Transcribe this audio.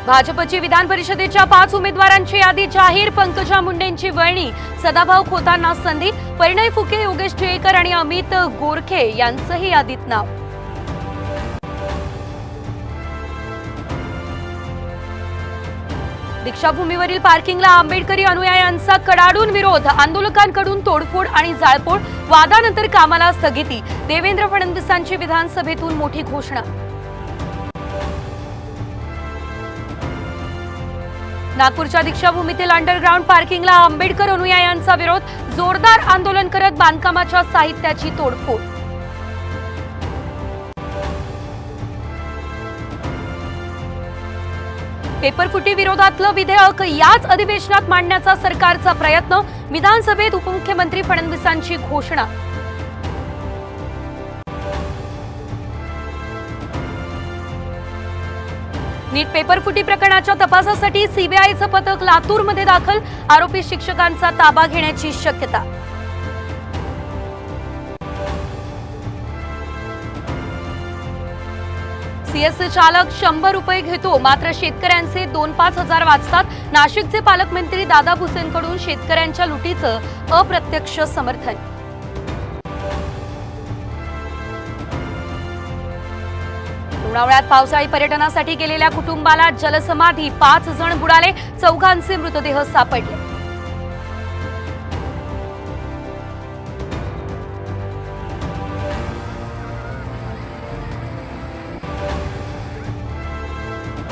भाजपची विधान परिषदेच्या 5 उमेदवारांची यादी जाहीर। पंकजा मुंडेंची वळणी, सदाभाऊ खोतांना संधी, परिणय फुके, योगेश टिळेकर आणि अमित गोरखे यांचंही यादीत नाव। दीक्षाभूमीवरील पार्किंगला आंबेडकरी अनुयायांचा कडाडून विरोध, आंदोलकांकडून तोडफोड आणि जाळपोळ, वादानंतर कामाला स्थगिती। देवेंद्र फडणवीसांची विधानसभेतून मोठी घोषणा। नागपूरच्या दीक्षाभूमीतील अंडरग्राउंड पार्किंगला आंबेडकर अनुयायांचा विरोध, जोरदार आंदोलन करत बांधकामाच्या साहित्याची तोडफोड। पेपरफुटी विरोधातलं विधेयक याच अधिवेशनात मांडण्याचा सरकारचा प्रयत्न, विधानसभेत उपमुख्यमंत्री फडणवीसांची घोषणा। नीट पेपरफुटी प्रकरणाच्या तपासासाठी सीबीआयचं पथक लातूरमध्ये दाखल, आरोपी शिक्षकांचा ताबा घेण्याची शक्यता। सीएससी चालक 100 रुपये घेतो, मात्र शेतकऱ्यांचे 2-5 हजार वाचतात। नाशिकचे पालकमंत्री दादा भुसेंकडून शेतकऱ्यांच्या लुटीचं अप्रत्यक्ष समर्थन। लोणावळ्यात पावसाळी पर्यटनासाठी गेलेल्या कुटुंबाला जलसमाधी, 5 जण बुडाले, 4 मृतदेह सापडले।